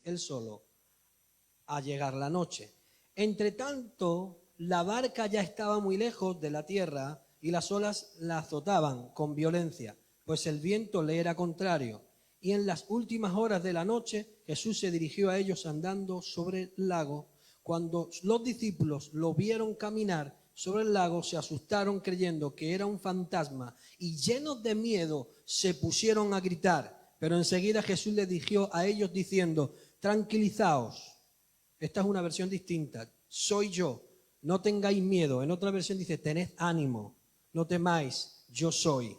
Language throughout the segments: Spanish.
él solo, a llegar la noche. Entre tanto, la barca ya estaba muy lejos de la tierra y las olas la azotaban con violencia, pues el viento le era contrario. Y en las últimas horas de la noche, Jesús se dirigió a ellos andando sobre el lago. Cuando los discípulos lo vieron caminar sobre el lago, se asustaron creyendo que era un fantasma y llenos de miedo se pusieron a gritar. Pero enseguida Jesús les dirigió a ellos diciendo: tranquilizaos. Esta es una versión distinta. Soy yo, no tengáis miedo. En otra versión dice: tened ánimo, no temáis, yo soy.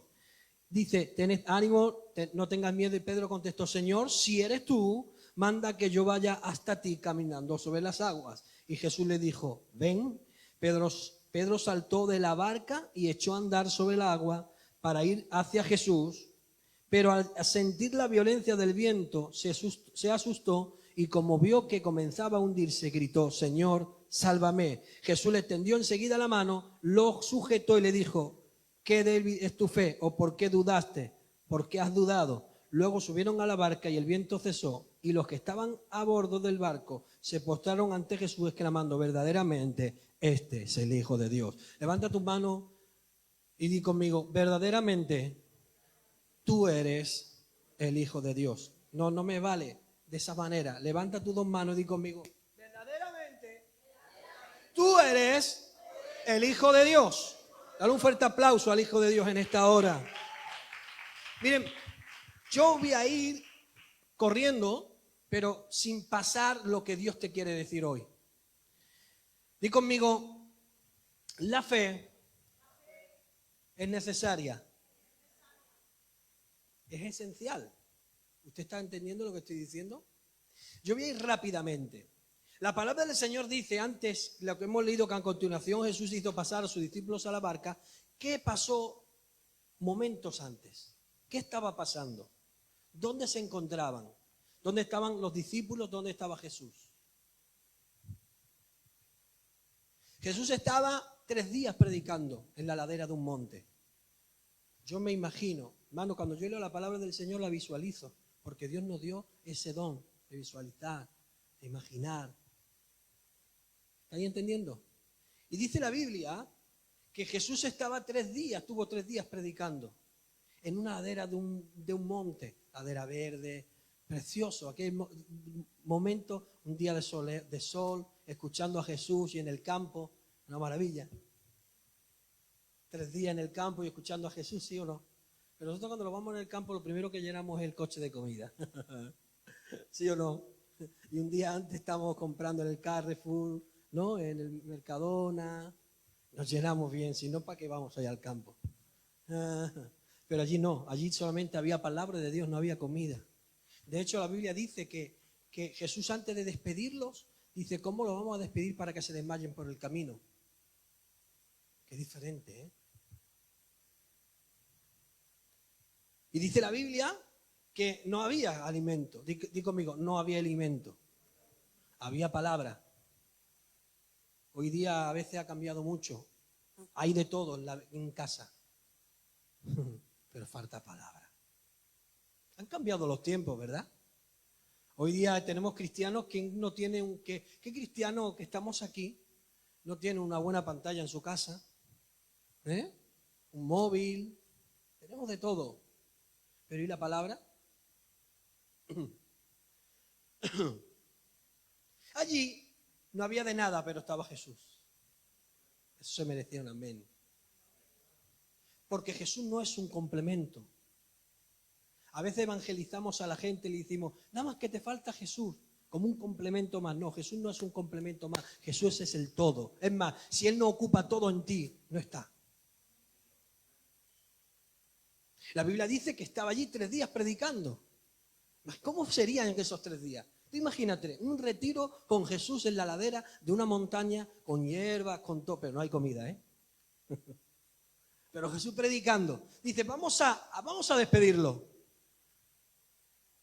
Dice: tened ánimo, no tengas miedo. Y Pedro contestó: Señor, si eres tú, manda que yo vaya hasta ti caminando sobre las aguas. Y Jesús le dijo: ven. Pedro saltó de la barca y echó a andar sobre el agua para ir hacia Jesús. Pero al sentir la violencia del viento se asustó y como vio que comenzaba a hundirse, gritó: Señor, sálvame. Jesús le tendió enseguida la mano, lo sujetó y le dijo: ¿qué débil es tu fe? ¿O por qué dudaste? ¿Por qué has dudado? Luego subieron a la barca y el viento cesó, y los que estaban a bordo del barco se postraron ante Jesús exclamando: verdaderamente, este es el Hijo de Dios. Levanta tu mano y di conmigo: verdaderamente tú eres el Hijo de Dios. No me vale de esa manera. Levanta tus dos manos y di conmigo: verdaderamente tú eres el Hijo de Dios. Dale un fuerte aplauso al Hijo de Dios en esta hora. Miren, yo voy a ir corriendo, pero sin pasar lo que Dios te quiere decir hoy. Di conmigo: la fe es necesaria. Es esencial. ¿Usted está entendiendo lo que estoy diciendo? Yo voy a ir rápidamente. La palabra del Señor dice, antes, lo que hemos leído, que a continuación Jesús hizo pasar a sus discípulos a la barca. ¿Qué pasó momentos antes? ¿Qué estaba pasando? ¿Dónde se encontraban? ¿Dónde estaban los discípulos? ¿Dónde estaba Jesús? Jesús estaba 3 días predicando en la ladera de un monte. Yo me imagino, hermano, cuando yo leo la palabra del Señor la visualizo, porque Dios nos dio ese don de visualizar, de imaginar. ¿Estáis entendiendo? Y dice la Biblia que Jesús estaba 3 días, tuvo 3 días predicando en una ladera de un monte, ladera verde, precioso, aquel momento, un día de sol, escuchando a Jesús y en el campo, una maravilla. 3 días en el campo y escuchando a Jesús, ¿sí o no? Pero nosotros cuando nos vamos en el campo, lo primero que llenamos es el coche de comida. ¿Sí o no? Y un día antes estamos comprando en el Carrefour, ¿no? En el Mercadona. Nos llenamos bien, si no, ¿para qué vamos allá al campo? Pero allí no, allí solamente había palabra de Dios, no había comida. De hecho, la Biblia dice que Jesús, antes de despedirlos, dice: ¿cómo lo vamos a despedir para que se desmayen por el camino? Qué diferente, ¿eh? Y dice la Biblia que no había alimento. Di conmigo: no había alimento. Había palabra. Hoy día a veces ha cambiado mucho. Hay de todo en casa. Pero falta palabra. Han cambiado los tiempos, ¿verdad? Hoy día tenemos cristianos que no tienen ¿qué cristiano que estamos aquí no tiene una buena pantalla en su casa? ¿Eh? Un móvil. Tenemos de todo. Pero ¿y la palabra? Allí no había de nada, pero estaba Jesús. Eso se merecía un amén. Porque Jesús no es un complemento. A veces evangelizamos a la gente y le decimos: nada más que te falta Jesús, como un complemento más. No, Jesús no es un complemento más. Jesús es el todo. Es más, si Él no ocupa todo en ti, no está. La Biblia dice que estaba allí 3 días predicando. ¿Cómo serían en esos 3 días? Tú imagínate, un retiro con Jesús en la ladera de una montaña, con hierbas, con todo, pero no hay comida, ¿eh? Pero Jesús predicando. Dice: vamos a despedirlo.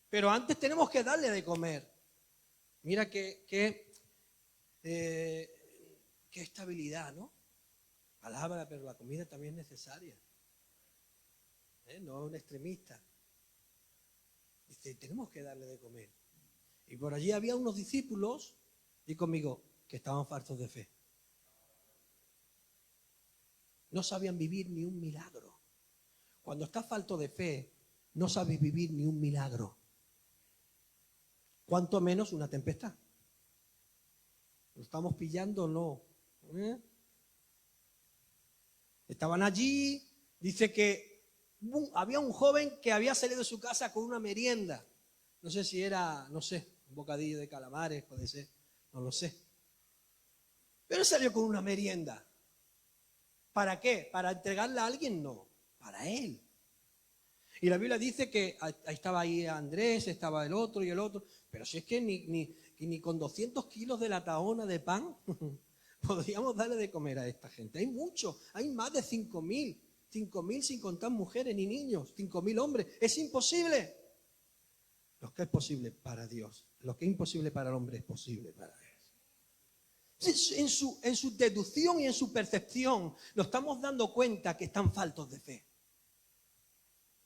Pero antes tenemos que darle de comer. Mira qué estabilidad, ¿no? Palabra, pero la comida también es necesaria. No es un extremista. Dice: tenemos que darle de comer. Y por allí había unos discípulos, y conmigo, que estaban faltos de fe. No sabían vivir ni un milagro. Cuando estás falto de fe, no sabes vivir ni un milagro. Cuanto menos una tempestad. ¿Lo estamos pillando o no? Estaban allí, dice que había un joven que había salido de su casa con una merienda. No sé si era, no sé, un bocadillo de calamares, puede ser, no lo sé. Pero salió con una merienda. ¿Para qué? ¿Para entregarla a alguien? No, para él. Y la Biblia dice que estaba ahí Andrés, estaba el otro y el otro, pero si es que ni con 200 kilos de la tahona de pan podríamos darle de comer a esta gente. Hay mucho, hay más de 5.000 sin contar mujeres ni niños, 5.000 hombres. Es imposible. Lo que es posible para Dios, lo que es imposible para el hombre es posible para Dios. En su deducción y en su percepción nos estamos dando cuenta que están faltos de fe.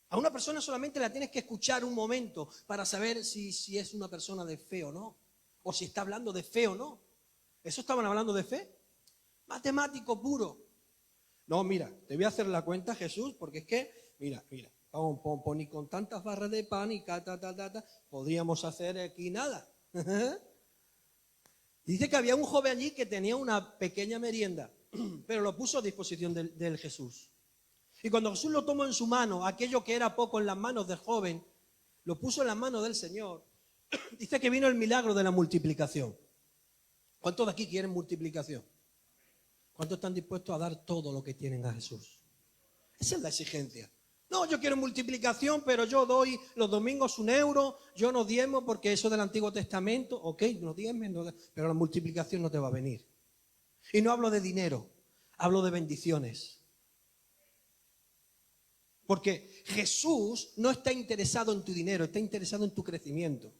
A una persona solamente la tienes que escuchar un momento para saber si es una persona de fe o no, o si está hablando de fe o no. ¿Eso estaban hablando de fe? Matemático puro. No, mira, te voy a hacer la cuenta, Jesús, porque es que, mira, ni con tantas barras de pan y podríamos hacer aquí nada. Dice que había un joven allí que tenía una pequeña merienda, pero lo puso a disposición del Jesús. Y cuando Jesús lo tomó en su mano, aquello que era poco en las manos del joven, lo puso en las manos del Señor. Dice que vino el milagro de la multiplicación. ¿Cuántos de aquí quieren multiplicación? ¿Cuántos están dispuestos a dar todo lo que tienen a Jesús? Esa es la exigencia. No, yo quiero multiplicación, pero yo doy los domingos 1 euro, yo no diezmo porque eso del Antiguo Testamento, ok, no diezmes, pero la multiplicación no te va a venir. Y no hablo de dinero, hablo de bendiciones. Porque Jesús no está interesado en tu dinero, está interesado en tu crecimiento.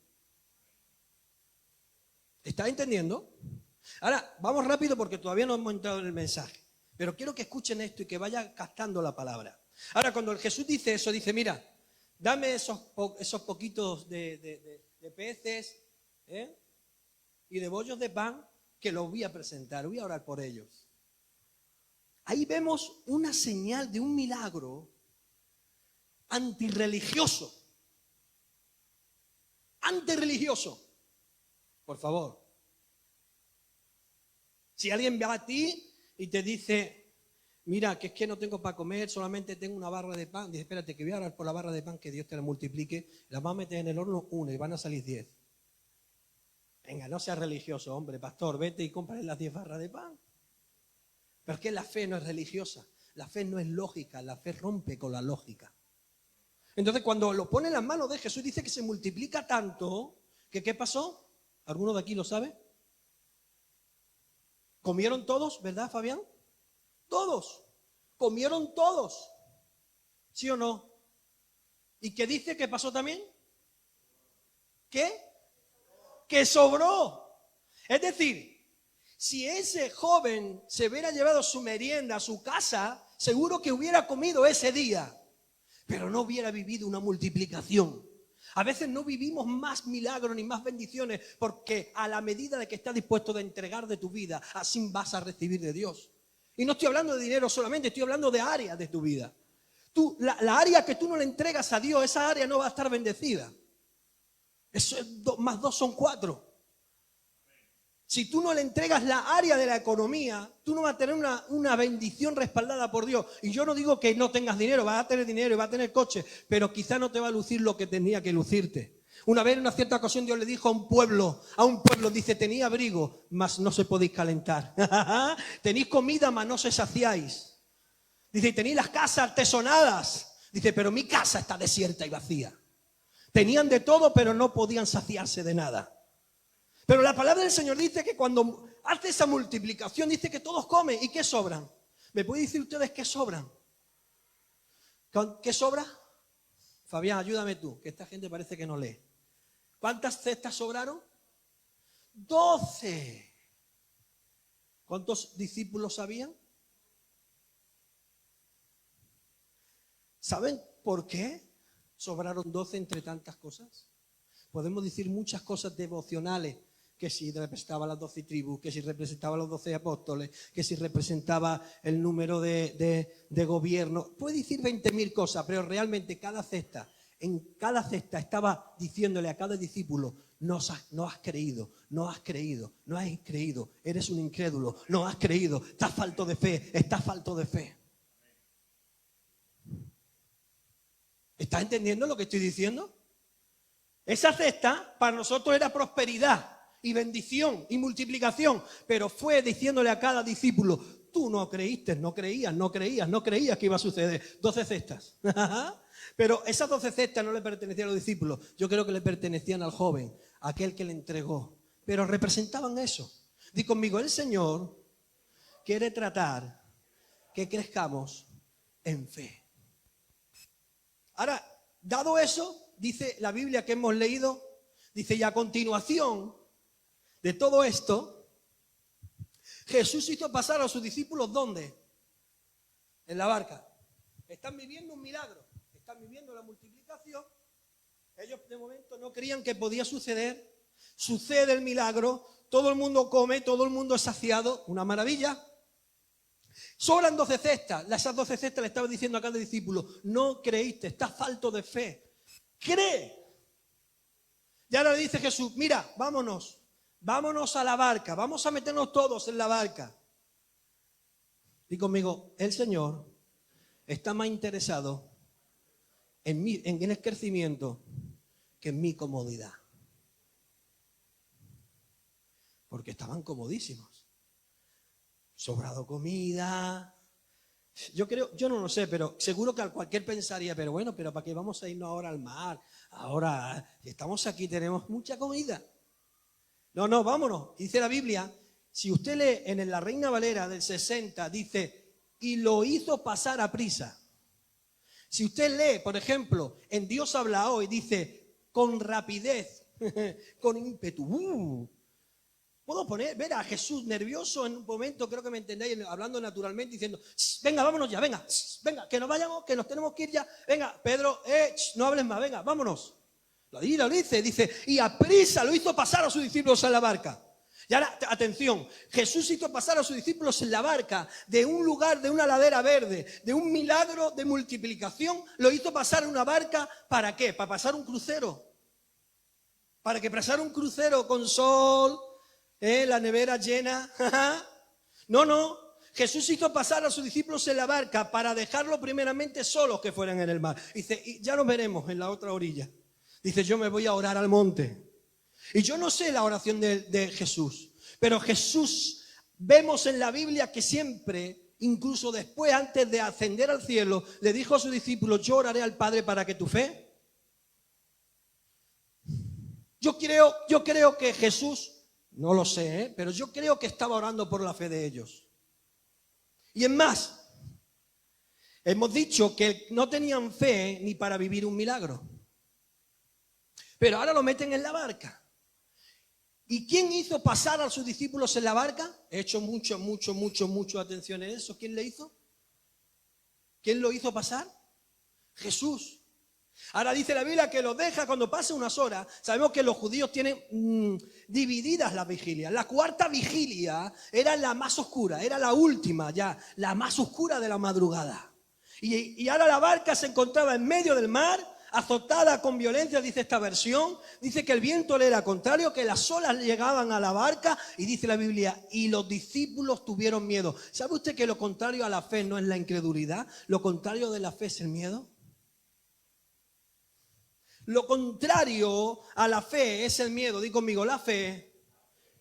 ¿Estás entendiendo? Ahora, vamos rápido porque todavía no hemos entrado en el mensaje. Pero quiero que escuchen esto y que vayan captando la palabra. Ahora, cuando Jesús dice eso, dice, mira, dame esos poquitos de peces y de bollos de pan que los voy a presentar, voy a orar por ellos. Ahí vemos una señal de un milagro antirreligioso. Antirreligioso. Por favor. Si alguien va a ti y te dice, mira, que es que no tengo para comer, solamente tengo una barra de pan, dice, espérate, que voy a orar por la barra de pan, que Dios te la multiplique, la vas a meter en el horno 1 y van a salir 10. Venga, no seas religioso, hombre, pastor, vete y cómprale las 10 barras de pan. Pero es que la fe no es religiosa, la fe no es lógica, la fe rompe con la lógica. Entonces, cuando lo pone en las manos de Jesús, dice que se multiplica tanto, que ¿qué pasó? ¿Alguno de aquí lo sabe? ¿Comieron todos, verdad, Fabián? Todos. Comieron todos. ¿Sí o no? ¿Y qué dice que pasó también? ¿Qué? Que sobró. Es decir, si ese joven se hubiera llevado su merienda a su casa, seguro que hubiera comido ese día, pero no hubiera vivido una multiplicación. A veces no vivimos más milagros ni más bendiciones porque a la medida de que estás dispuesto de entregar de tu vida, así vas a recibir de Dios. Y no estoy hablando de dinero solamente, estoy hablando de áreas de tu vida. La área que tú no le entregas a Dios, esa área no va a estar bendecida. Eso es 2 más 2 son 4. Si tú no le entregas la área de la economía, tú no vas a tener una bendición respaldada por Dios. Y yo no digo que no tengas dinero, vas a tener dinero y vas a tener coche, pero quizá no te va a lucir lo que tenía que lucirte. Una vez en una cierta ocasión Dios le dijo a un pueblo, dice, tenía abrigo, mas no se podéis calentar. Tenéis comida, mas no se saciáis. Dice, tenéis las casas artesonadas. Dice, pero mi casa está desierta y vacía. Tenían de todo, pero no podían saciarse de nada. Pero la palabra del Señor dice que cuando hace esa multiplicación, dice que todos comen. ¿Y qué sobran? ¿Me pueden decir ustedes qué sobran? ¿Qué sobra? Fabián, ayúdame tú, que esta gente parece que no lee. ¿Cuántas cestas sobraron? 12. ¿Cuántos discípulos habían? ¿Saben por qué sobraron 12 entre tantas cosas? Podemos decir muchas cosas devocionales, que si representaba las 12 tribus, que si representaba los 12 apóstoles, que si representaba el número de gobierno. Puede decir 20.000 cosas, pero realmente en cada cesta estaba diciéndole a cada discípulo: no has creído, no has creído, no has creído, eres un incrédulo, no has creído, estás falto de fe, estás falto de fe. ¿Estás entendiendo lo que estoy diciendo? Esa cesta para nosotros era prosperidad y bendición y multiplicación, pero fue diciéndole a cada discípulo: tú no creíste, no creías que iba a suceder. 12 cestas. Pero esas 12 cestas no le pertenecían a los discípulos, yo creo que le pertenecían al joven, a aquel que le entregó, pero representaban eso. Di conmigo: el Señor quiere tratar que crezcamos en fe. Ahora, dado eso, dice la Biblia que hemos leído, dice: y a continuación de todo esto, Jesús hizo pasar a sus discípulos, ¿dónde? En la barca. Están viviendo un milagro, están viviendo la multiplicación. Ellos de momento no creían que podía suceder. Sucede el milagro, todo el mundo come, todo el mundo es saciado, una maravilla. Sobran 12 cestas. Esas 12 cestas le estaban diciendo a cada discípulo: no creíste, estás falto de fe. Cree. Y ahora le dice Jesús: mira, vámonos a la barca, vamos a meternos todos en la barca. Y conmigo: el Señor está más interesado en el crecimiento que en mi comodidad. Porque estaban comodísimos. Sobrado comida. Yo no lo sé, pero seguro que cualquier pensaría: pero bueno, pero ¿para qué vamos a irnos ahora al mar? Ahora estamos aquí, tenemos mucha comida. No, vámonos. Dice la Biblia, si usted lee en la Reina Valera del 60, dice: y lo hizo pasar a prisa. Si usted lee, por ejemplo, en Dios habla hoy, dice: con rapidez, con ímpetu. Puedo ver a Jesús nervioso en un momento, creo que me entendéis, hablando naturalmente, diciendo: venga, vámonos ya, venga, que nos vayamos, que nos tenemos que ir ya. Venga, Pedro, no hables más, venga, vámonos. Lo dice, y a prisa lo hizo pasar a sus discípulos en la barca. Y ahora, atención, Jesús hizo pasar a sus discípulos en la barca de un lugar, de una ladera verde, de un milagro de multiplicación, lo hizo pasar en una barca. ¿Para qué? Para pasar un crucero. Para que pasara un crucero con sol, la nevera llena. No. Jesús hizo pasar a sus discípulos en la barca para dejarlos primeramente solos que fueran en el mar. Dice: y ya nos veremos en la otra orilla. Dice: yo me voy a orar al monte. Y yo no sé la oración de Jesús, pero Jesús, vemos en la Biblia que siempre, incluso después, antes de ascender al cielo, le dijo a sus discípulos: yo oraré al Padre para que tu fe. Yo creo que Jesús, no lo sé, pero yo creo que estaba orando por la fe de ellos. Y es más, hemos dicho que no tenían fe ni para vivir un milagro. Pero ahora lo meten en la barca. ¿Y quién hizo pasar a sus discípulos en la barca? He hecho mucho atención en eso. ¿Quién le hizo? ¿Quién lo hizo pasar? Jesús. Ahora dice la Biblia que los deja cuando pase unas horas. Sabemos que los judíos tienen divididas las vigilias. La cuarta vigilia era la más oscura, era la última ya, la más oscura de la madrugada. Y ahora la barca se encontraba en medio del mar, azotada con violencia, dice esta versión. Dice que el viento le era contrario, que las olas llegaban a la barca, y dice la Biblia: y los discípulos tuvieron miedo. ¿Sabe usted que lo contrario a la fe no es la incredulidad? Lo contrario de la fe es el miedo. Lo contrario a la fe es el miedo. Di conmigo: la fe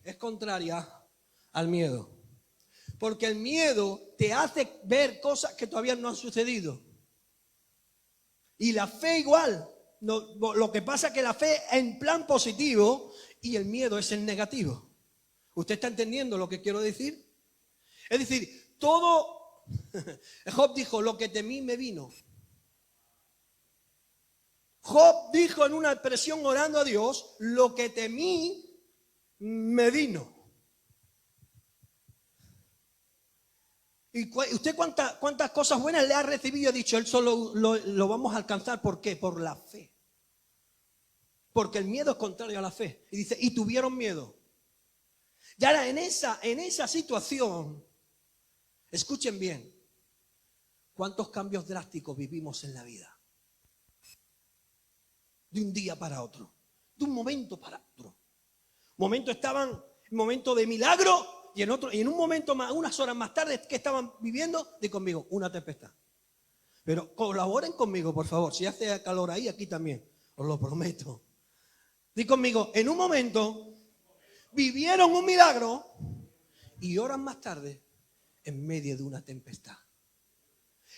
es contraria al miedo. Porque el miedo te hace ver cosas que todavía no han sucedido. Y la fe igual. Lo que pasa es que la fe es en plan positivo y el miedo es en negativo. ¿Usted está entendiendo lo que quiero decir? Es decir, todo... Job dijo: lo que temí me vino. Job dijo en una expresión orando a Dios: lo que temí me vino. ¿Y usted cuántas cosas buenas le ha recibido y ha dicho: él solo lo vamos a alcanzar? ¿Por qué? Por la fe. Porque el miedo es contrario a la fe. Y dice, y tuvieron miedo. Y ahora en esa situación, escuchen bien, ¿cuántos cambios drásticos vivimos en la vida? De un día para otro, de un momento para otro. Momento estaban en momento de milagro y en un momento más, unas horas más tarde, que estaban viviendo, di conmigo, una tempestad. Pero colaboren conmigo, por favor. Si hace calor ahí, aquí también, os lo prometo. Di conmigo, en un momento vivieron un milagro y horas más tarde, en medio de una tempestad.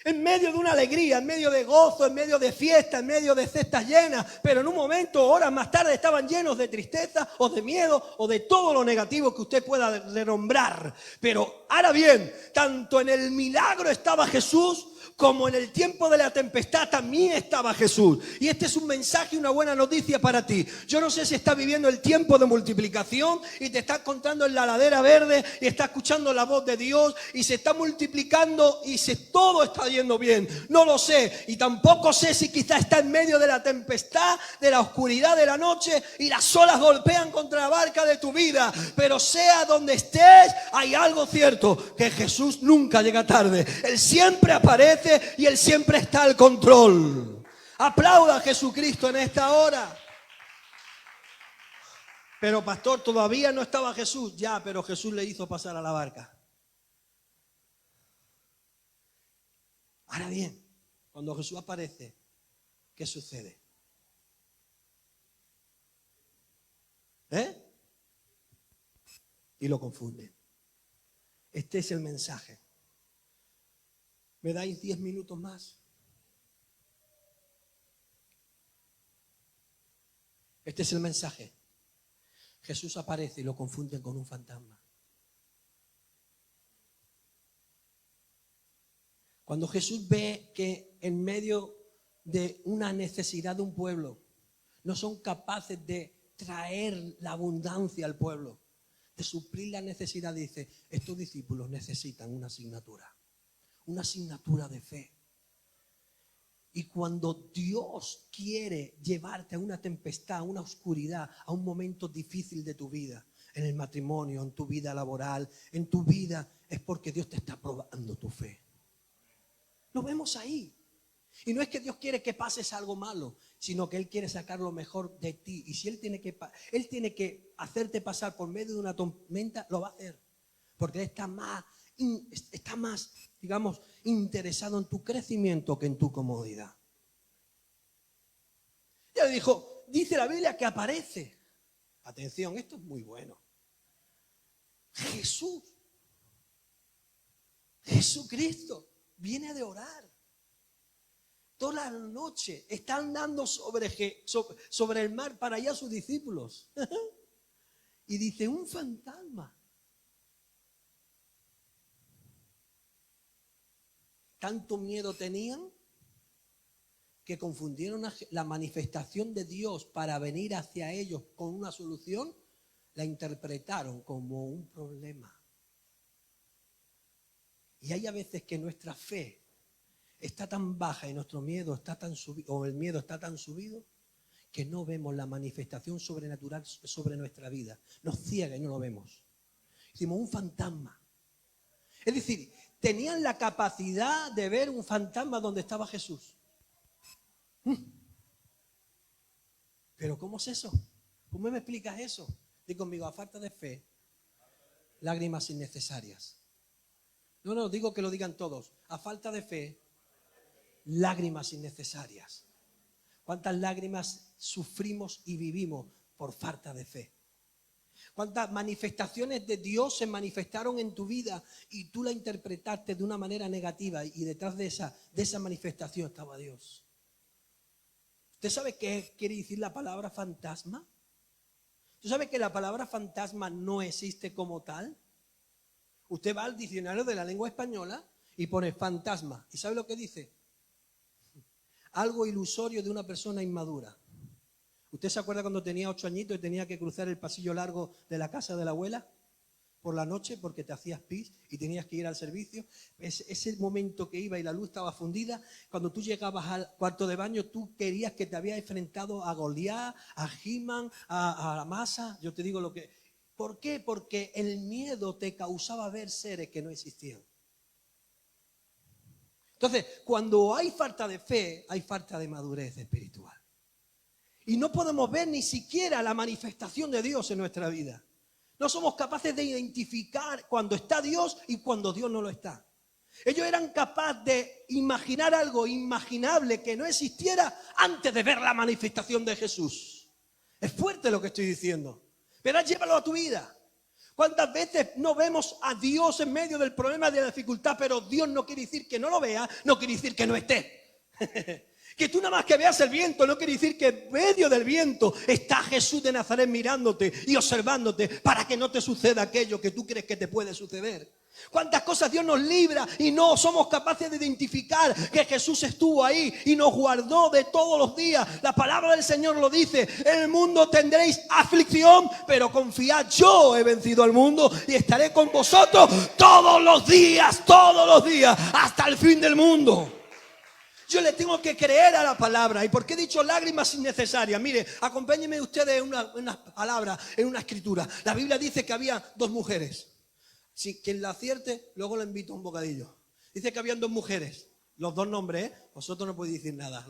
En medio de una alegría, en medio de gozo, en medio de fiesta, en medio de cestas llenas, pero en un momento, horas más tarde, estaban llenos de tristeza o de miedo o de todo lo negativo que usted pueda renombrar. Pero ahora bien, tanto en el milagro estaba Jesús, como en el tiempo de la tempestad también estaba Jesús. Y este es un mensaje y una buena noticia para ti. Yo no sé si estás viviendo el tiempo de multiplicación y te estás encontrando en la ladera verde y estás escuchando la voz de Dios y se está multiplicando y todo está yendo bien. No lo sé. Y tampoco sé si quizás está en medio de la tempestad, de la oscuridad de la noche y las olas golpean contra la barca de tu vida. Pero sea donde estés, hay algo cierto, que Jesús nunca llega tarde. Él siempre aparece y Él siempre está al control. Aplauda a Jesucristo en esta hora. Pero pastor, todavía no estaba Jesús. Ya, pero Jesús le hizo pasar a la barca. Ahora bien, cuando Jesús aparece, ¿qué sucede? Y lo confunden. Este es el mensaje. ¿Me dais 10 minutos más? Este es el mensaje. Jesús aparece y lo confunden con un fantasma. Cuando Jesús ve que en medio de una necesidad de un pueblo no son capaces de traer la abundancia al pueblo, de suplir la necesidad, dice, estos discípulos necesitan una asignatura de fe. Y cuando Dios quiere llevarte a una tempestad, a una oscuridad, a un momento difícil de tu vida, en el matrimonio, en tu vida laboral, en tu vida, es porque Dios te está probando tu fe. Lo vemos ahí. Y no es que Dios quiere que pases algo malo, sino que Él quiere sacar lo mejor de ti. Y si Él tiene que hacerte pasar por medio de una tormenta, lo va a hacer. Porque Él está más, digamos, interesado en tu crecimiento que en tu comodidad. Ya le dijo, dice la Biblia que aparece. Atención, esto es muy bueno. Jesucristo viene de orar. Toda la noche está andando sobre el mar para allá sus discípulos. Y dice, un fantasma. Tanto miedo tenían que confundieron la manifestación de Dios para venir hacia ellos con una solución, la interpretaron como un problema. Y hay a veces que nuestra fe está tan baja y nuestro miedo está tan subido, o el miedo está tan subido, que no vemos la manifestación sobrenatural sobre nuestra vida. Nos ciega y no lo vemos. Decimos, un fantasma. Es decir, tenían la capacidad de ver un fantasma donde estaba Jesús. Pero ¿cómo es eso? ¿Cómo me explicas eso? Di conmigo, a falta de fe, lágrimas innecesarias. No, digo que lo digan todos. A falta de fe, lágrimas innecesarias. ¿Cuántas lágrimas sufrimos y vivimos por falta de fe? ¿Cuántas manifestaciones de Dios se manifestaron en tu vida y tú la interpretaste de una manera negativa y detrás de esa manifestación estaba Dios? ¿Usted sabe qué quiere decir la palabra fantasma? ¿Tú sabes que la palabra fantasma no existe como tal? Usted va al diccionario de la lengua española y pone fantasma. ¿Y sabe lo que dice? Algo ilusorio de una persona inmadura. ¿Usted se acuerda cuando tenía 8 añitos y tenía que cruzar el pasillo largo de la casa de la abuela? por la noche porque te hacías pis y tenías que ir al servicio. Ese momento que iba y la luz estaba fundida, cuando tú llegabas al cuarto de baño, tú querías que te habías enfrentado a Goliat, a He-Man, a la masa. Yo te digo lo que... ¿Por qué? Porque el miedo te causaba ver seres que no existían. Entonces, cuando hay falta de fe, hay falta de madurez espiritual. Y no podemos ver ni siquiera la manifestación de Dios en nuestra vida. No somos capaces de identificar cuando está Dios y cuando Dios no lo está. Ellos eran capaces de imaginar algo inimaginable que no existiera antes de ver la manifestación de Jesús. Es fuerte lo que estoy diciendo. Pero llévalo a tu vida. ¿Cuántas veces no vemos a Dios en medio del problema de la dificultad? Pero Dios no quiere decir que no lo vea, no quiere decir que no esté. Que tú nada más que veas el viento no quiere decir que en medio del viento está Jesús de Nazaret mirándote y observándote para que no te suceda aquello que tú crees que te puede suceder. Cuántas cosas Dios nos libra y no somos capaces de identificar que Jesús estuvo ahí y nos guardó de todos los días. La palabra del Señor lo dice: en el mundo tendréis aflicción, pero confiad, yo he vencido al mundo y estaré con vosotros todos los días, hasta el fin del mundo. Yo le tengo que creer a la palabra. ¿Y por qué he dicho lágrimas innecesarias? Mire, acompáñenme ustedes en una palabra, en una escritura. La Biblia dice que había dos mujeres. Si quien la acierte, luego le invito a un bocadillo. Dice que habían dos mujeres. Los dos nombres, ¿eh? Vosotros no podéis decir nada.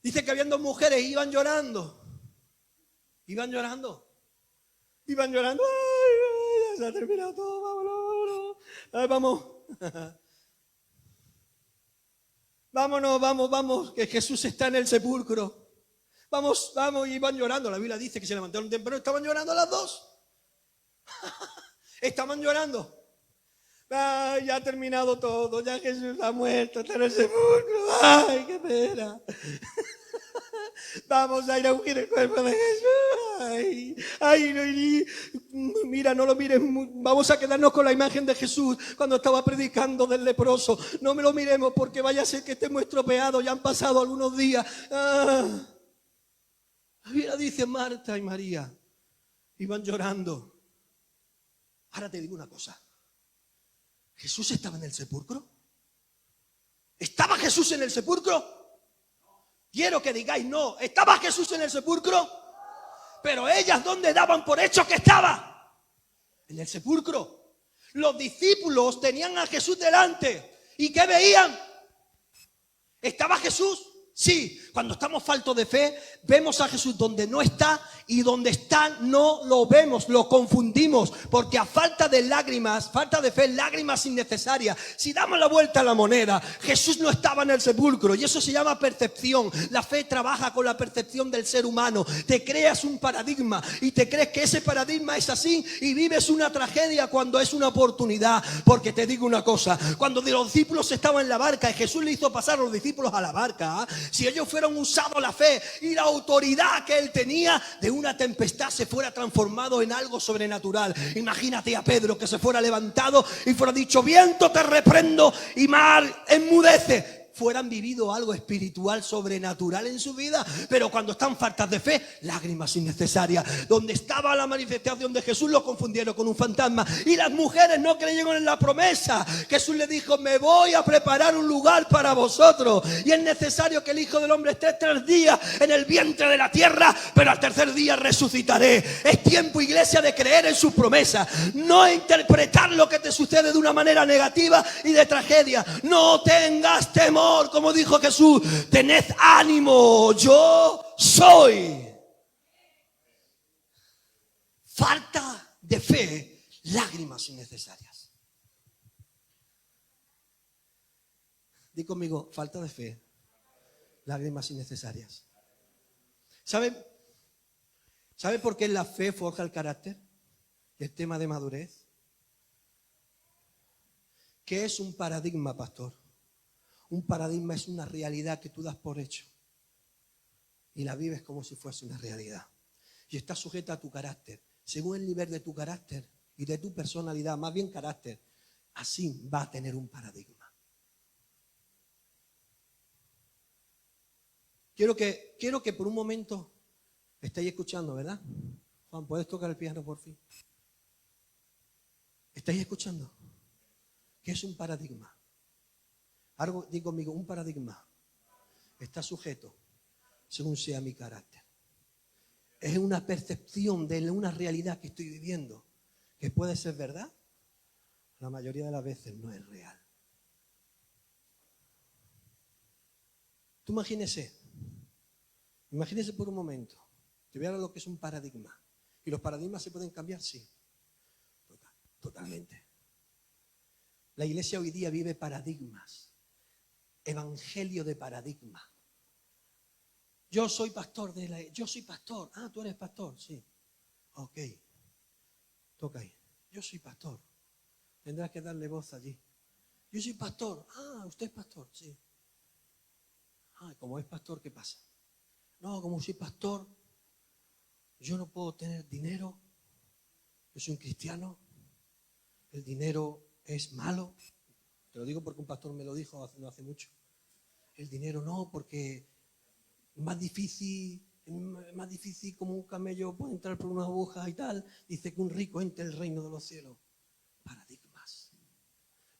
Dice que habían dos mujeres y iban llorando. Iban llorando. Ay, ya se ha terminado todo, vámonos. Ay, vamos. Vamos, que Jesús está en el sepulcro. Vamos, y iban llorando. La Biblia dice que se levantaron temprano, estaban llorando las dos. Estaban llorando. Ay, ya ha terminado todo, ya Jesús ha muerto, está en el sepulcro. Ay, qué pena. Vamos a ir a ungir el cuerpo de Jesús. Mira, no lo mires. Vamos a quedarnos con la imagen de Jesús cuando estaba predicando del leproso. No me lo miremos porque vaya a ser que estemos estropeados. Ya han pasado algunos días. La Biblia dice: Marta y María iban llorando. Ahora te digo una cosa. ¿Jesús estaba en el sepulcro? ¿Estaba Jesús en el sepulcro? Quiero que digáis no. ¿Estaba Jesús en el sepulcro? Pero ellas, ¿dónde daban por hecho que estaba? En el sepulcro. Los discípulos tenían a Jesús delante. ¿Y qué veían? ¿Estaba Jesús? Sí. Cuando estamos faltos de fe, vemos a Jesús donde no está, y donde está no lo vemos, lo confundimos, porque a falta de lágrimas, falta de fe, lágrimas innecesarias. Si damos la vuelta a la moneda, Jesús no estaba en el sepulcro, y eso se llama percepción. La fe trabaja con la percepción del ser humano. Te creas un paradigma y te crees que ese paradigma es así, y vives una tragedia cuando es una oportunidad. Porque te digo una cosa: cuando los discípulos estaban en la barca y Jesús le hizo pasar a los discípulos a la barca, si ellos fueran usado la fe y la autoridad que él tenía, de una tempestad se fuera transformado en algo sobrenatural. Imagínate a Pedro que se fuera levantado y fuera dicho: viento, te reprendo, y mar, enmudece. Fueran vivido algo espiritual sobrenatural en su vida. Pero cuando están faltas de fe, lágrimas innecesarias. Donde estaba la manifestación de Jesús, lo confundieron con un fantasma. Y las mujeres no creyeron en la promesa. Jesús le dijo: me voy a preparar un lugar para vosotros, y es necesario que el Hijo del Hombre esté 3 días en el vientre de la tierra, pero al tercer día resucitaré. Es tiempo, iglesia, de creer en sus promesas, no interpretar lo que te sucede de una manera negativa y de tragedia. No tengas temor. Como dijo Jesús: tened ánimo, yo soy. Falta de fe, lágrimas innecesarias. Di conmigo: falta de fe, lágrimas innecesarias. ¿Sabe por qué la fe forja el carácter? El tema de madurez. ¿Qué es un paradigma, pastor? Un paradigma es una realidad que tú das por hecho y la vives como si fuese una realidad. Y está sujeta a tu carácter. Según el nivel de tu carácter y de tu personalidad, más bien carácter, así va a tener un paradigma. Quiero que por un momento estéis escuchando, ¿verdad? Juan, ¿puedes tocar el piano por fin? ¿Estáis escuchando? ¿Qué es un paradigma? Algo, digo conmigo, un paradigma está sujeto según sea mi carácter. Es una percepción de una realidad que estoy viviendo, que puede ser verdad, la mayoría de las veces no es real. Tú imagínese por un momento, te voy a hablar de lo que es un paradigma. ¿Y los paradigmas se pueden cambiar? Sí, totalmente. La iglesia hoy día vive paradigmas, evangelio de paradigma. Yo soy pastor yo soy pastor. Ah, tú eres pastor, sí. Ok, toca ahí. Yo soy pastor. Tendrás que darle voz allí. Yo soy pastor. Ah, usted es pastor, sí. Ah, como es pastor, ¿qué pasa? No, como soy pastor, yo no puedo tener dinero. Yo soy un cristiano. El dinero es malo. Te lo digo porque un pastor me lo dijo no hace mucho. El dinero no, porque es más difícil como un camello puede entrar por unas agujas y tal. Dice que un rico entre el reino de los cielos. Paradigmas.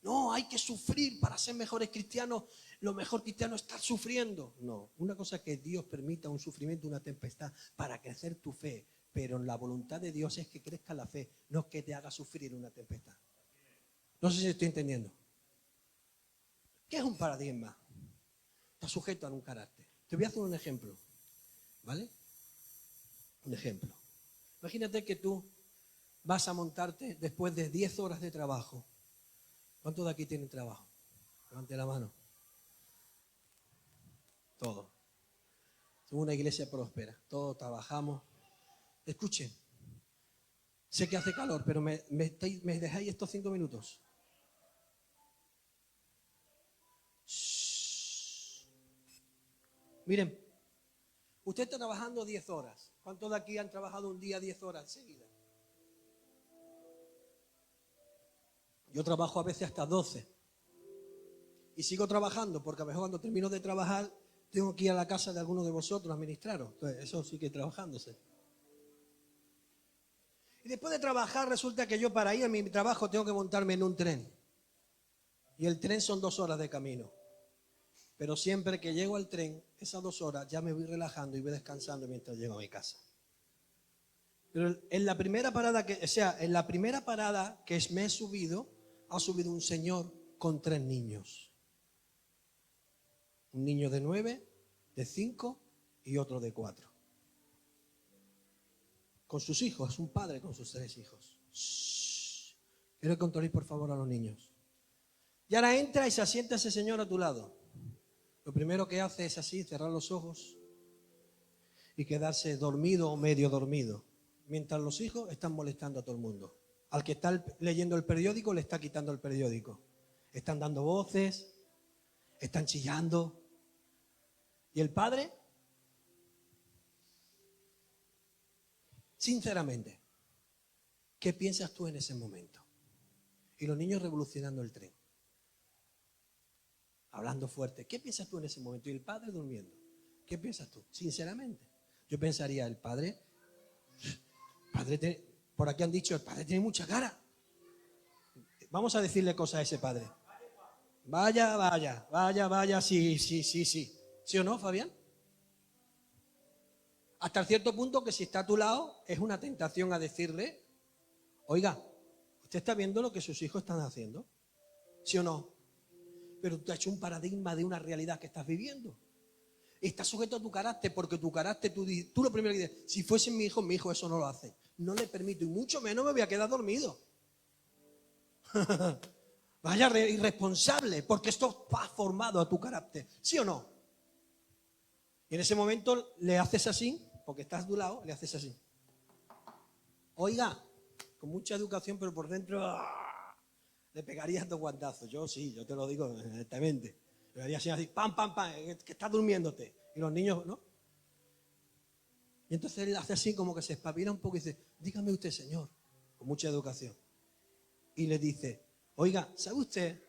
No, hay que sufrir para ser mejores cristianos. Lo mejor cristiano es estar sufriendo. No, una cosa es que Dios permita un sufrimiento, una tempestad para crecer tu fe. Pero la voluntad de Dios es que crezca la fe, no que te haga sufrir una tempestad. No sé si estoy entendiendo. ¿Qué es un paradigma? Está sujeto a un carácter. Te voy a hacer un ejemplo, ¿vale? Un ejemplo. Imagínate que tú vas a montarte después de 10 horas de trabajo. ¿Cuántos de aquí tienen trabajo? Levante la mano. Todos. Somos una iglesia próspera. Todos trabajamos. Escuchen. Sé que hace calor, pero me dejáis estos 5 minutos. Shh. Miren, usted está trabajando 10 horas. ¿Cuántos de aquí han trabajado un día 10 horas seguidas? Yo trabajo a veces hasta 12. Y sigo trabajando, porque a lo mejor cuando termino de trabajar tengo que ir a la casa de alguno de vosotros a administraros. Entonces, eso sí que trabajándose. Y después de trabajar resulta que yo para ir a mi trabajo tengo que montarme en un tren. Y el tren son 2 horas de camino. Pero siempre que llego al tren, esas 2 horas ya me voy relajando y voy descansando mientras llego a mi casa. Pero en la primera parada que me he subido, ha subido un señor con 3 niños. Un niño de 9, de 5 y otro de 4. Con sus hijos, un padre con sus 3 hijos. Shh. Quiero que controléis por favor a los niños. Y ahora entra y se asienta ese señor a tu lado. Lo primero que hace es así, cerrar los ojos y quedarse dormido o medio dormido. Mientras los hijos están molestando a todo el mundo. Al que está leyendo el periódico le está quitando el periódico. Están dando voces, están chillando. ¿Y el padre? Sinceramente, ¿qué piensas tú en ese momento? Y los niños revolucionando el tren. Hablando fuerte. ¿Qué piensas tú en ese momento? Y el padre durmiendo. ¿Qué piensas tú? Sinceramente. Yo pensaría, el padre por aquí han dicho, el padre tiene mucha cara. Vamos a decirle cosas a ese padre. Vaya, sí. ¿Sí o no, Fabián? Hasta cierto punto que si está a tu lado, es una tentación a decirle, oiga, ¿usted está viendo lo que sus hijos están haciendo? ¿Sí o no? Pero tú has hecho un paradigma de una realidad que estás viviendo. Está sujeto a tu carácter, porque tu carácter, tú lo primero que dices, si fuese mi hijo eso no lo hace. No le permito, y mucho menos me voy a quedar dormido. Vaya irresponsable, porque esto va formado a tu carácter, ¿sí o no? Y en ese momento le haces así, porque estás de un lado, le haces así. Oiga, con mucha educación, pero por dentro le pegarías 2 guantazos. Yo te lo digo directamente. Le haría así, pam, que estás durmiéndote. Y los niños, ¿no? Y entonces él hace así como que se espabila un poco y dice, dígame usted, señor, con mucha educación. Y le dice, oiga, ¿sabe usted?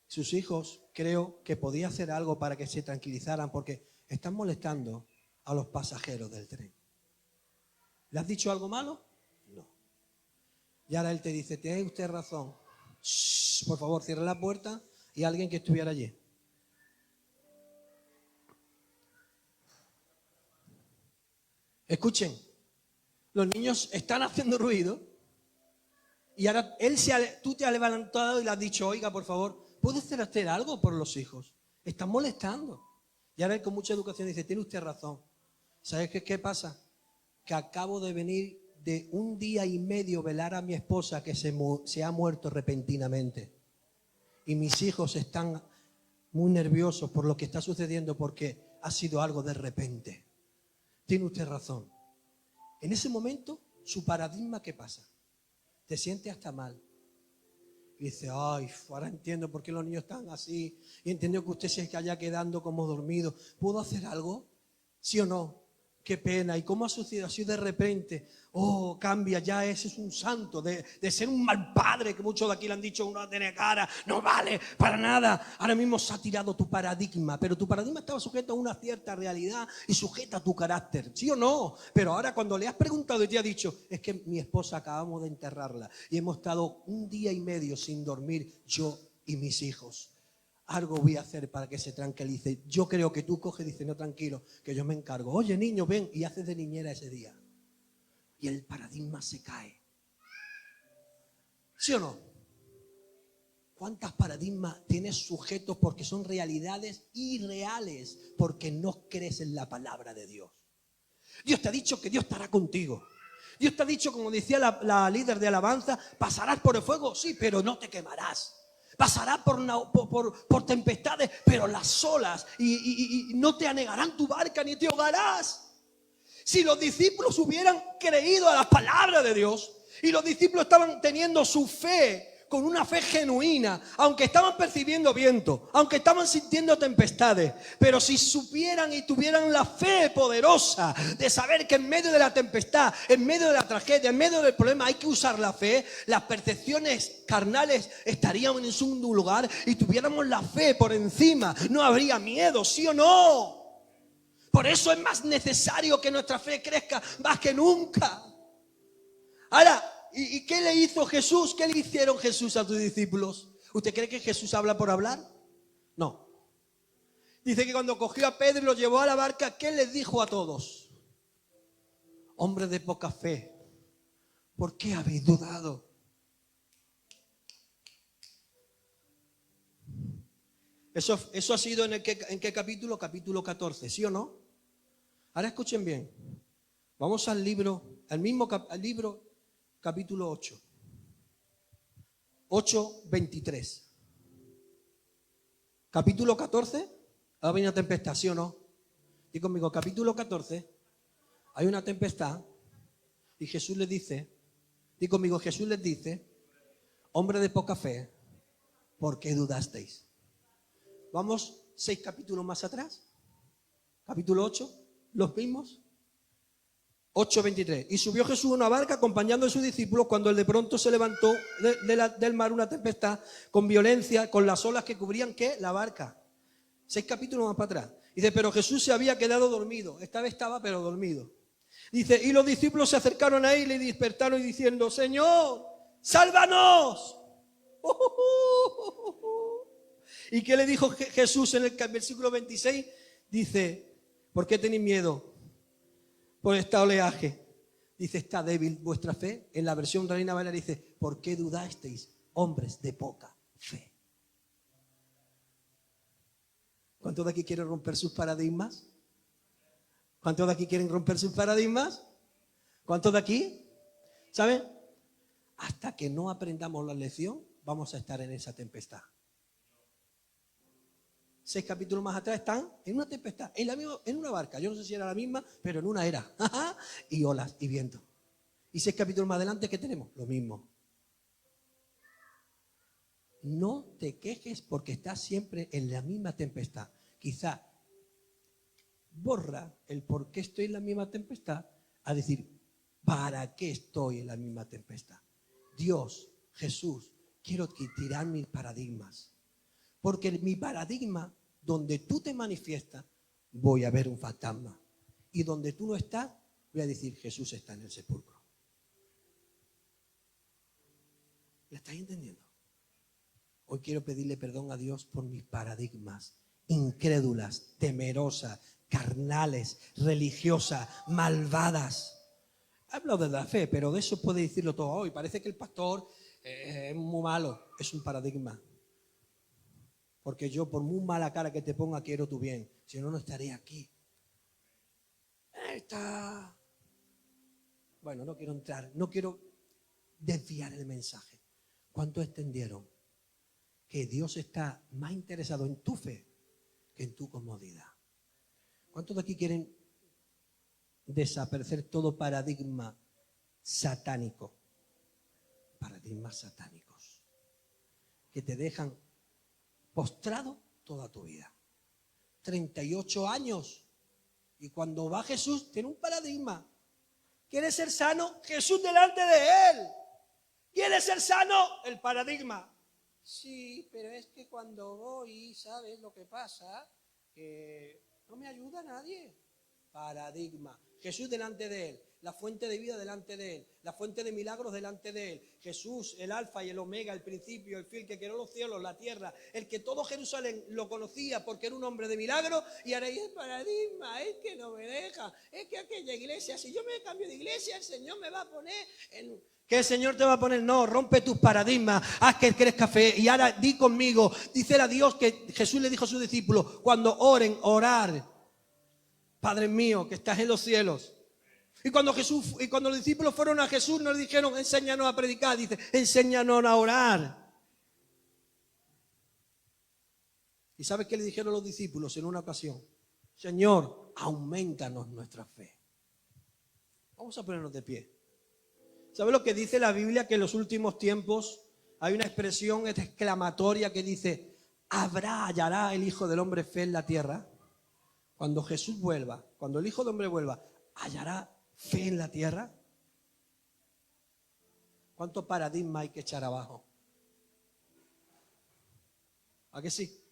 Sus hijos creo que podía hacer algo para que se tranquilizaran porque están molestando a los pasajeros del tren. ¿Le has dicho algo malo? No. Y ahora él te dice, tiene usted razón. Shh, por favor, cierre la puerta y alguien que estuviera allí. Escuchen, los niños están haciendo ruido y ahora tú te has levantado y le has dicho, oiga, por favor, ¿puede hacer algo por los hijos? Están molestando. Y ahora él con mucha educación dice, tiene usted razón. ¿Sabes qué pasa? Que acabo de venir de un día y medio velar a mi esposa que se ha muerto repentinamente. Y mis hijos están muy nerviosos por lo que está sucediendo porque ha sido algo de repente. Tiene usted razón. En ese momento, su paradigma, ¿qué pasa? Te siente hasta mal. Y dice, ay, ahora entiendo por qué los niños están así. Y entiendo que usted se haya quedando como dormido. ¿Puedo hacer algo? ¿Sí o no? Qué pena. ¿Y cómo ha sucedido así de repente? Oh, cambia, ya ese es un santo. De ser un mal padre, que muchos de aquí le han dicho, uno tiene cara, no vale para nada. Ahora mismo se ha tirado tu paradigma. Pero tu paradigma estaba sujeto a una cierta realidad y sujeta a tu carácter. ¿Sí o no? Pero ahora cuando le has preguntado y te ha dicho, es que mi esposa acabamos de enterrarla y hemos estado un día y medio sin dormir, yo y mis hijos. Algo voy a hacer para que se tranquilice. Yo creo que tú coges y dices, no, tranquilo, que yo me encargo. Oye, niño, ven, y haces de niñera ese día. Y el paradigma se cae. ¿Sí o no? ¿Cuántos paradigmas tienes sujetos porque son realidades irreales? Porque no crees en la palabra de Dios. Dios te ha dicho que Dios estará contigo. Dios te ha dicho, como decía la líder de alabanza, pasarás por el fuego, sí, pero no te quemarás. Pasarás por tempestades, pero las olas y no te anegarán tu barca ni te ahogarás. Si los discípulos hubieran creído a la palabra de Dios y los discípulos estaban teniendo su fe con una fe genuina, aunque estaban percibiendo viento, aunque estaban sintiendo tempestades, pero si supieran y tuvieran la fe poderosa de saber que en medio de la tempestad, en medio de la tragedia, en medio del problema hay que usar la fe, las percepciones carnales estarían en segundo lugar y tuviéramos la fe por encima, no habría miedo, ¿sí o no? Por eso es más necesario que nuestra fe crezca más que nunca. Ahora, ¿y qué le hizo Jesús? ¿Qué le hicieron Jesús a tus discípulos? ¿Usted cree que Jesús habla por hablar? No. Dice que cuando cogió a Pedro y lo llevó a la barca, ¿qué les dijo a todos? Hombres de poca fe, ¿por qué habéis dudado? Eso ha sido ¿en qué capítulo? Capítulo 14, ¿sí o no? Ahora escuchen bien. Vamos al libro, al libro capítulo 8. 8:23. Capítulo 14, ha venido una tempestad, ¿sí o no? Y conmigo, capítulo 14, hay una tempestad y Jesús les dice, y conmigo, Jesús les dice, hombre de poca fe, ¿por qué dudasteis? Vamos 6 capítulos más atrás, capítulo 8, los mismos. 8:23. Y subió Jesús a una barca acompañando a sus discípulos cuando de pronto se levantó del mar una tempestad con violencia, con las olas que cubrían ¿qué? La barca. 6 capítulos más para atrás. Dice, pero Jesús se había quedado dormido. Esta vez estaba, pero dormido. Dice, y los discípulos se acercaron a él y le despertaron y diciendo, Señor, sálvanos. ¿Y qué le dijo Jesús en el versículo 26? Dice, ¿por qué tenéis miedo por este oleaje? Dice, está débil vuestra fe. En la versión Reina Valera dice, ¿por qué dudasteis, hombres de poca fe? ¿Cuántos de aquí quieren romper sus paradigmas? ¿Cuántos de aquí quieren romper sus paradigmas? ¿Cuántos de aquí? ¿Saben? Hasta que no aprendamos la lección, vamos a estar en esa tempestad. 6 capítulos más atrás están en una tempestad, en una barca. Yo no sé si era la misma, pero en una era. Y olas y viento. Y 6 capítulos más adelante, ¿qué tenemos? Lo mismo. No te quejes porque estás siempre en la misma tempestad. Quizá borra el por qué estoy en la misma tempestad a decir, ¿para qué estoy en la misma tempestad? Dios, Jesús, quiero tirar mis paradigmas. Porque mi paradigma, donde tú te manifiestas, voy a ver un fantasma. Y donde tú no estás, voy a decir, Jesús está en el sepulcro. estáis entendiendo? Hoy quiero pedirle perdón a Dios por mis paradigmas incrédulas, temerosas, carnales, religiosas, malvadas. Hablo de la fe, pero de eso puede decirlo todo hoy. Parece que el pastor es muy malo. Es un paradigma. Porque yo, por muy mala cara que te ponga, quiero tu bien. Si no, no estaría aquí. Bueno, no quiero entrar, no quiero desviar el mensaje. ¿Cuánto extendieron? Que Dios está más interesado en tu fe que en tu comodidad. ¿Cuántos de aquí quieren desaparecer todo paradigma satánico? Paradigmas satánicos que te dejan postrado toda tu vida. 38 años. Y cuando va Jesús, tiene un paradigma. ¿Quieres ser sano? Jesús delante de él. ¿Quieres ser sano? El paradigma. Sí, pero es que cuando voy, ¿sabes lo que pasa? Que no me ayuda nadie. Paradigma. Jesús delante de él. La fuente de vida delante de él. La fuente de milagros delante de él. Jesús, el alfa y el omega, el principio, el fin, que creó los cielos, la tierra. El que todo Jerusalén lo conocía porque era un hombre de milagros. Y ahora es paradigma, es que no me deja. Es que aquella iglesia, si yo me cambio de iglesia, el Señor me va a poner en... ¿Qué el Señor te va a poner? No, rompe tus paradigmas, haz que crezca fe. Y ahora di conmigo, dice a Dios que Jesús le dijo a sus discípulos, cuando oren, orar. Padre mío, que estás en los cielos. Y cuando los discípulos fueron a Jesús, no le dijeron, enséñanos a predicar, dice, enséñanos a orar. ¿Y sabes qué le dijeron los discípulos en una ocasión? Señor, aumentanos nuestra fe. Vamos a ponernos de pie. ¿Sabes lo que dice la Biblia? Que en los últimos tiempos hay una expresión exclamatoria que dice, hallará el Hijo del Hombre fe en la tierra. Cuando Jesús vuelva, cuando el Hijo del Hombre vuelva, ¿hallará fe en la tierra? ¿Cuánto paradigma hay que echar abajo? ¿A que sí?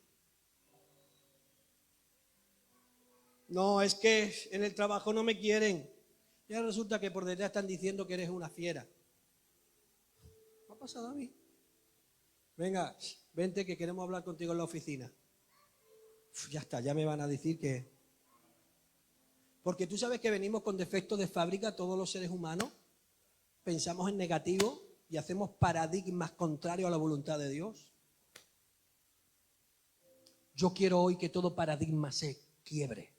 No, es que en el trabajo no me quieren. Ya resulta que por detrás están diciendo que eres una fiera. ¿Qué ha pasado a mí? Venga, vente que queremos hablar contigo en la oficina. Ya está, ya me van a decir que... Porque tú sabes que venimos con defectos de fábrica todos los seres humanos. Pensamos en negativo y hacemos paradigmas contrarios a la voluntad de Dios. Yo quiero hoy que todo paradigma se quiebre.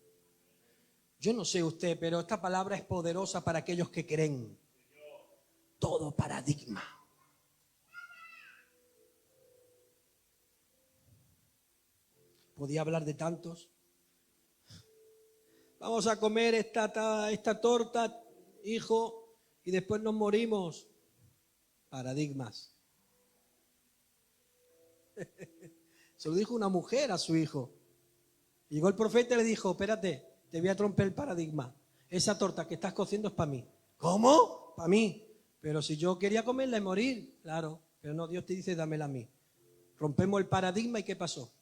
Yo no sé usted, pero esta palabra es poderosa para aquellos que creen. Todo paradigma. Podía hablar de tantos. Vamos a comer esta torta, hijo, y después nos morimos. Paradigmas. Se lo dijo una mujer a su hijo. Llegó el profeta y le dijo, espérate, te voy a romper el paradigma. Esa torta que estás cociendo es para mí. ¿Cómo? Para mí. Pero si yo quería comerla y morir, claro. Pero no, Dios te dice, dámela a mí. Rompemos el paradigma y ¿qué pasó?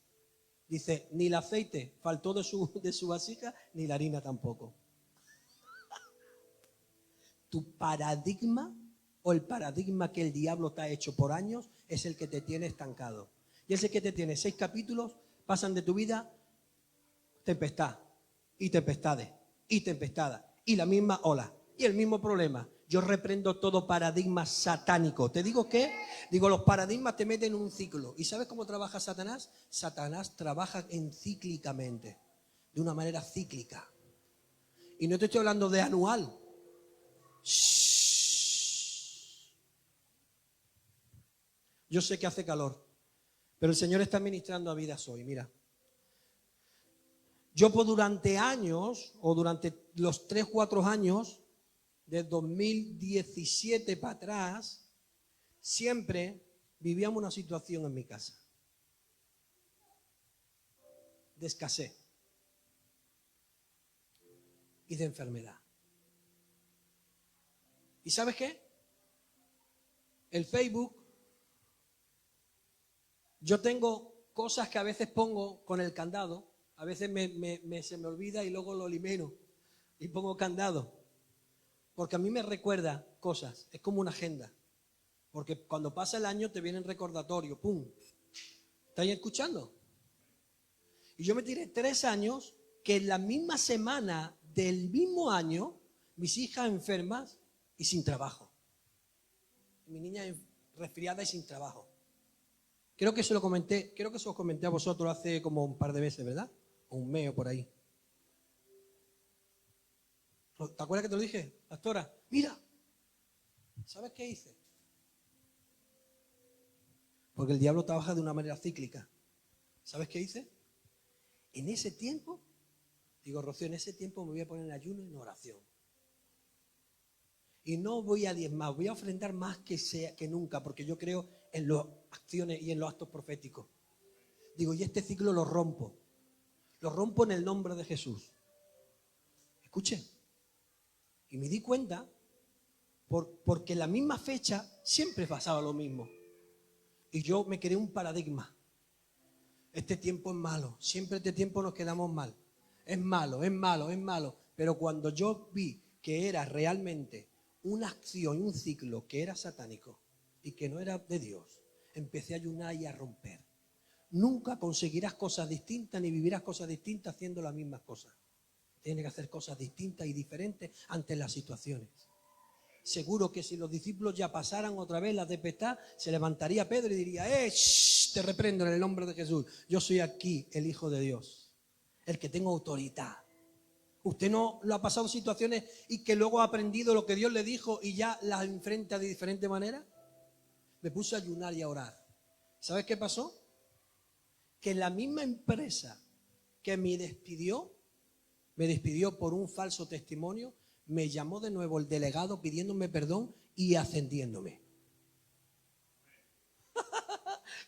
Dice, ni el aceite faltó de su vasija, ni la harina tampoco. Tu paradigma o el paradigma que el diablo te ha hecho por años es el que te tiene estancado. Y ese que te tiene 6 capítulos, pasan de tu vida tempestad y tempestades y tempestadas y la misma ola y el mismo problema. Yo reprendo todo paradigma satánico. ¿Te digo qué? Digo, los paradigmas te meten en un ciclo. ¿Y sabes cómo trabaja Satanás? Satanás trabaja cíclicamente, de una manera cíclica. Y no te estoy hablando de anual. Shhh. Yo sé que hace calor, pero el Señor está ministrando a vidas hoy. Mira. Yo durante años, o durante los 3-4 años, de 2017 para atrás, siempre vivíamos una situación en mi casa de escasez y de enfermedad. ¿Y sabes qué? El Facebook, yo tengo cosas que a veces pongo con el candado, a veces se me olvida y luego lo elimino y pongo candado. Porque a mí me recuerda cosas, es como una agenda. Porque cuando pasa el año te vienen recordatorios, ¡pum! ¿Estáis escuchando? Y yo me tiré 3 años que en la misma semana del mismo año, mis hijas enfermas y sin trabajo. Mi niña resfriada y sin trabajo. Creo que se lo comenté a vosotros hace como un par de meses, ¿verdad? O un mes o por ahí. ¿Te acuerdas que te lo dije, pastora? Mira, ¿sabes qué hice? Porque el diablo trabaja de una manera cíclica. ¿Sabes qué hice? En ese tiempo, digo, Rocío, en ese tiempo me voy a poner en ayuno y en oración. Y no voy a diezmar, voy a ofrendar más que nunca, porque yo creo en las acciones y en los actos proféticos. Digo, y este ciclo lo rompo en el nombre de Jesús. Escuche, y me di cuenta, porque en la misma fecha siempre pasaba lo mismo. Y yo me creé un paradigma. Este tiempo es malo, siempre este tiempo nos quedamos mal. Es malo, es malo, es malo. Pero cuando yo vi que era realmente una acción y un ciclo que era satánico y que no era de Dios, empecé a ayunar y a romper. Nunca conseguirás cosas distintas ni vivirás cosas distintas haciendo las mismas cosas. Tienes que hacer cosas distintas y diferentes ante las situaciones. Seguro que si los discípulos ya pasaran otra vez la tempestad, se levantaría Pedro y diría, te reprendo en el nombre de Jesús. Yo soy aquí el Hijo de Dios, el que tengo autoridad. ¿Usted no lo ha pasado situaciones y que luego ha aprendido lo que Dios le dijo y ya las enfrenta de diferente manera? Me puse a ayunar y a orar. ¿Sabes qué pasó? Que la misma empresa que me despidió por un falso testimonio, me llamó de nuevo el delegado pidiéndome perdón y ascendiéndome.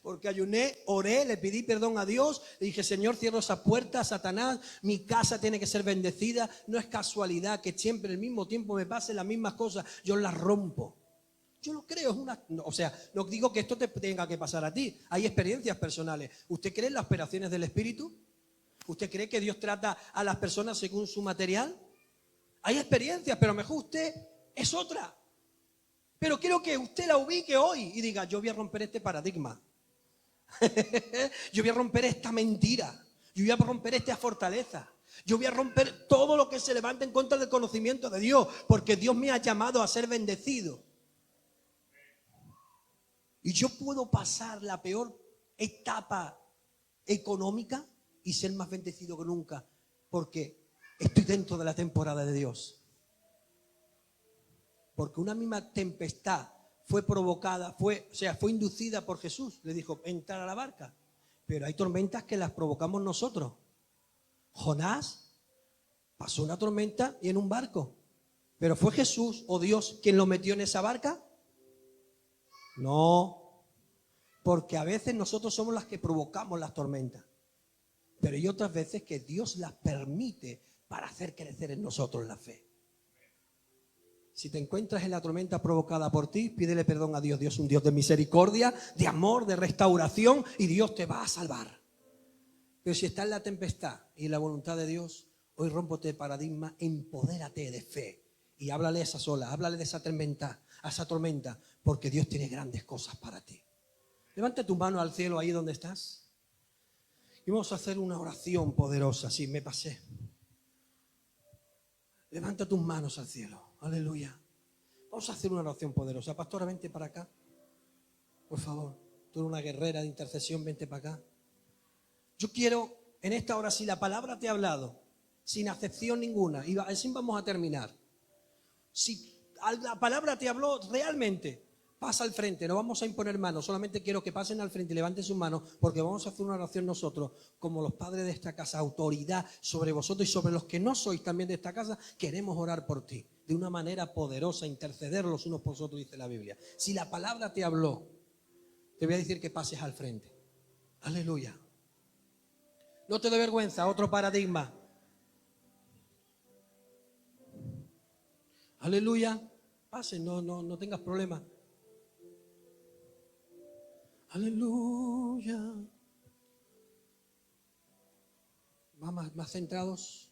Porque ayuné, oré, le pedí perdón a Dios, le dije, Señor, cierro esa puerta, Satanás, mi casa tiene que ser bendecida, no es casualidad que siempre al mismo tiempo me pasen las mismas cosas, yo las rompo. Yo lo creo, no digo que esto te tenga que pasar a ti, hay experiencias personales. ¿Usted cree en las operaciones del Espíritu? ¿Usted cree que Dios trata a las personas según su material? Hay experiencias, pero mejor usted es otra. Pero quiero que usted la ubique hoy y diga, yo voy a romper este paradigma. Yo voy a romper esta mentira. Yo voy a romper esta fortaleza. Yo voy a romper todo lo que se levanta en contra del conocimiento de Dios, porque Dios me ha llamado a ser bendecido. Y yo puedo pasar la peor etapa económica y ser más bendecido que nunca, porque estoy dentro de la temporada de Dios. Porque una misma tempestad fue provocada, fue inducida por Jesús. Le dijo, entrar a la barca. Pero hay tormentas que las provocamos nosotros. Jonás pasó una tormenta y en un barco. ¿Pero fue Jesús o Dios quien lo metió en esa barca? No. Porque a veces nosotros somos las que provocamos las tormentas. Pero hay otras veces que Dios las permite para hacer crecer en nosotros la fe. Si te encuentras en la tormenta provocada por ti, pídele perdón a Dios. Dios es un Dios de misericordia, de amor, de restauración, y Dios te va a salvar. Pero si estás en la tempestad y en la voluntad de Dios, hoy rómpote el paradigma, empodérate de fe y háblale a esas olas, háblale de esa tormenta, porque Dios tiene grandes cosas para ti. Levanta tu mano al cielo ahí donde estás y vamos a hacer una oración poderosa. Sí, me pasé. Levanta tus manos al cielo. Aleluya. Vamos a hacer una oración poderosa. Pastora, vente para acá. Por favor. Tú eres una guerrera de intercesión, vente para acá. Yo quiero, en esta hora, si la palabra te ha hablado, sin acepción ninguna, y así vamos a terminar. Si la palabra te habló realmente, pasa al frente, no vamos a imponer manos, solamente quiero que pasen al frente y levanten sus manos, porque vamos a hacer una oración nosotros, como los padres de esta casa, autoridad sobre vosotros y sobre los que no sois también de esta casa, queremos orar por ti, de una manera poderosa, interceder los unos por los otros, dice la Biblia. Si la palabra te habló, te voy a decir que pases al frente. Aleluya. No te dé vergüenza, otro paradigma. Aleluya. Pase, no tengas problema. Aleluya. Más centrados.